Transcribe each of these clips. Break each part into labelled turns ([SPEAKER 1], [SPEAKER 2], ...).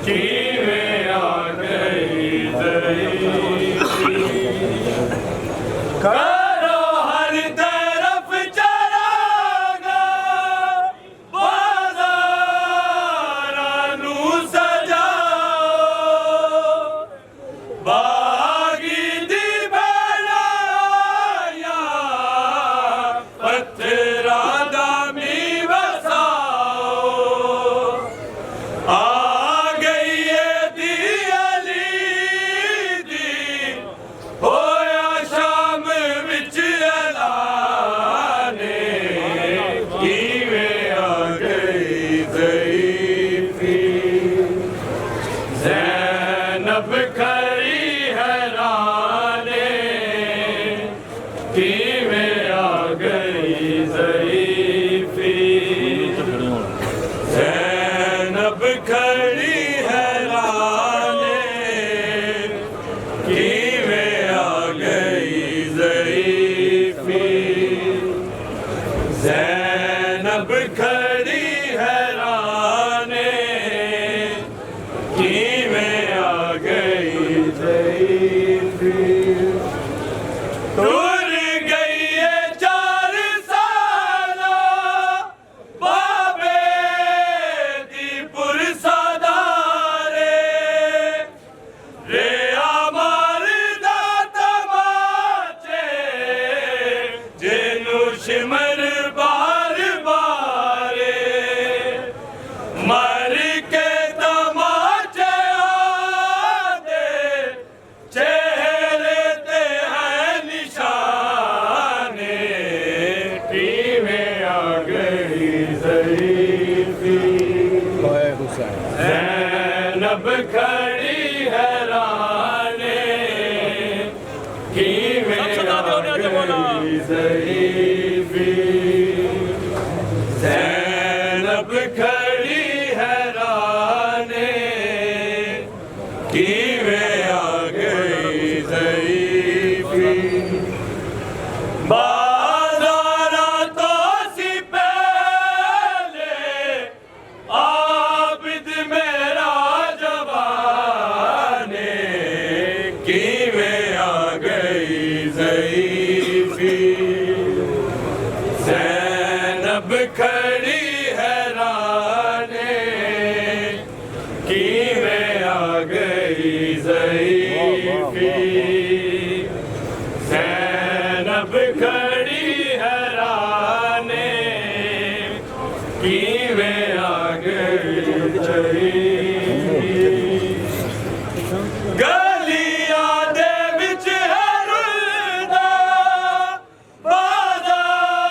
[SPEAKER 1] किवें आ गई ज़ईफ़ी। करो हर तरफ चरागा बाज़ारां नूं सजाओ, बागी दी बनाया पत्थरां दा मीं वसाओ। आ गई है दी अली दी होया शाम विच ऐलाने, किवें आ गई ज़ईफ़ी। ज़ैनब खड़ी हैराने, किवें आ गई ज़ईफ़ी। ज़ैनब खड़ी हैराने, किवें आ गई ज़ईफ़ी। ज़ैनब खड़ी हैराने, किवें आ गई ज़ईफ़ी। टूर गई है 4 साला बाबे दी पुरसादारे, रे आमार दा तमाचे जिन्नू शिमर बार बारे। मर के तमाचे आदे चेहरे ते है निशाने, किवें आ गई ज़ईफ़ी। ज़ैनब खड़ी हैराने, किवें आ गई ज़ईफ़ी। ज़ैनब खड़ी हैराने, किवें आ गई ज़ईफ़ी। बाज़ारां तो सी पहले आबिद मेरा जवाने, किवें आ गई ज़ईफ़ी। ज़ैनब खड़ी हैराने, किवें आ गई ज़ईफ़ी। ज़ैनब खड़ी हैराने, किवें आ गई ज़ईफ़ी। गलियां दे विच है रुलदा, बाज़ारां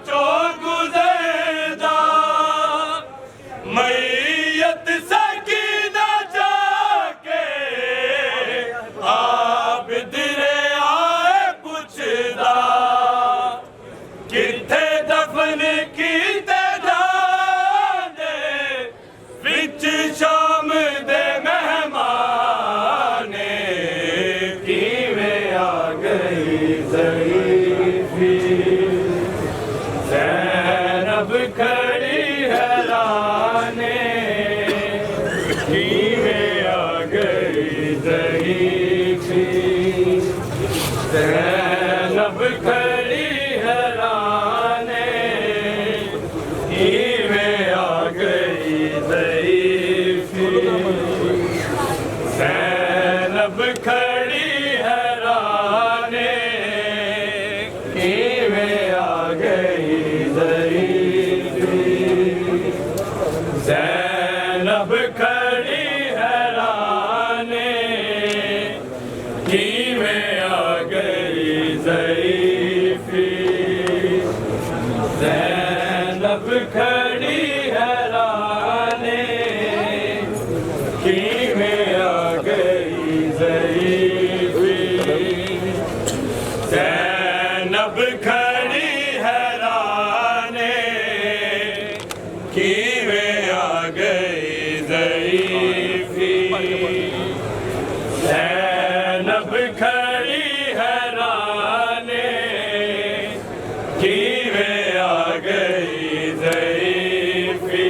[SPEAKER 1] चों गुज़रदा, मैयत सकीना जाके आबिद रे आए पुछदा, किथे दफन कीते जांदे विच शाम दे मेहमाने, किवें आ गई ज़ईफ़ी। ज़ैनब खड़ी हैराने, किवें आ गई ज़ईफ़ी। ज़ैनब खड़ी हैराने, किवें आ गई ज़ईफ़ी। ज़ैनब खड़ी हैराने, किवें आ गई ज़ईफ़ी। ज़ैनब खड़ी हैराने, किवें आ गई ज़ईफ़ी। ज़ैनब खड़ी हैराने, किवें आ गई ज़ईफ़ी। ज़ैनब खड़ी हैराने, किवें आ गई ज़ईफ़ी। ज़ैनब खड़ी हैराने, किवें आ गई ज़ईफ़ी।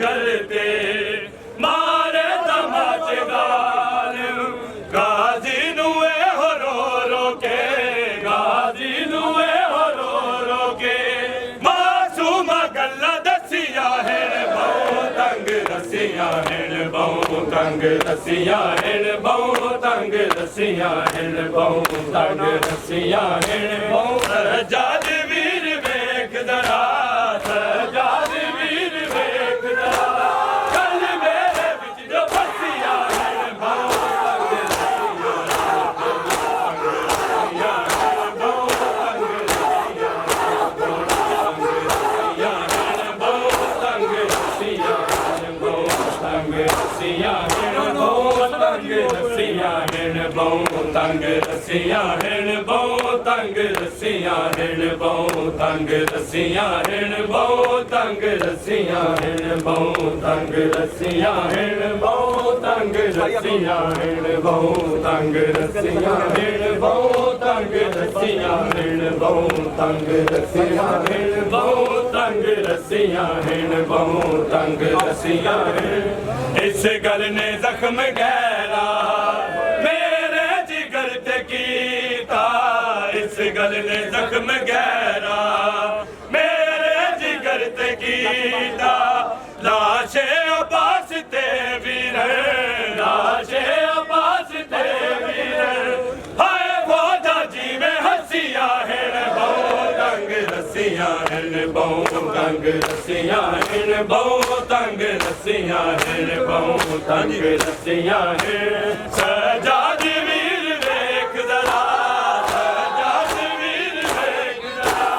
[SPEAKER 1] गलते मारे तमाचे गाल गाजी नुए हो रो के गाजी नुए हो रो के मासूम गल्ला दसिया है बहु तंग रसिया है बहु तंग रसिया है बहु तंग रसिया है बहु तंग रसिया है बहु सजाद वीर वेख दरा सजाद वीर वेख दरा कल मेरे विच जो फसिया है बहु तंग रसिया है बहु तंग रसिया है बहु तंग रसिया है बहु तंग रसिया है बहु तंग रसिया है बहु तंग रसिया है बहु तंग रसिया है बहु तंग रसिया है बहु तंग रसिया है बहु तंग रसिया है बहु तंग रसिया है बहु तंग रसिया है बहु तंग रसिया है बहु तंग रसिया है बहु तंग रसिया है बहु तंग रसिया है इस गल ने जख्म गहरा मेरे जिगर ते कीता इस गल ने जख्म गहरा मेरे जिगर ते कीता लाशे अब्बास ते वीर लाशे अब्बास ते वीर हाय फौजा जी में हंसिया है बहु तंग रसिया है बहु तंग रसिया है बहु तंग रसिया है बहु तंग रसिया है सजाद वीर देख जरा सजाद वीर देख जरा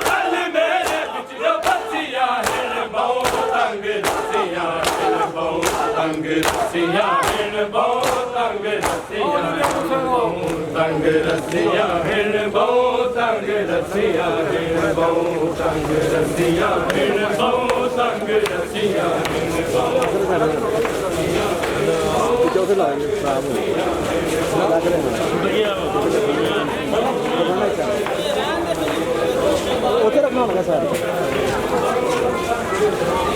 [SPEAKER 1] कल मेरे बिच जो बसिया है बहु तंग रसिया है बहु तंग रसिया है बहु तंग रसिया है बहु तंग रसिया है बहु तंग रसिया है बहु तंग रसिया है बहु तंग रसिया है
[SPEAKER 2] चौथे लाएंगे खराब हो रखना होगा सर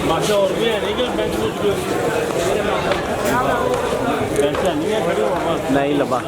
[SPEAKER 3] माशा और भी है नहीं कि बेंच नहीं है खड़ी
[SPEAKER 2] नहीं लबा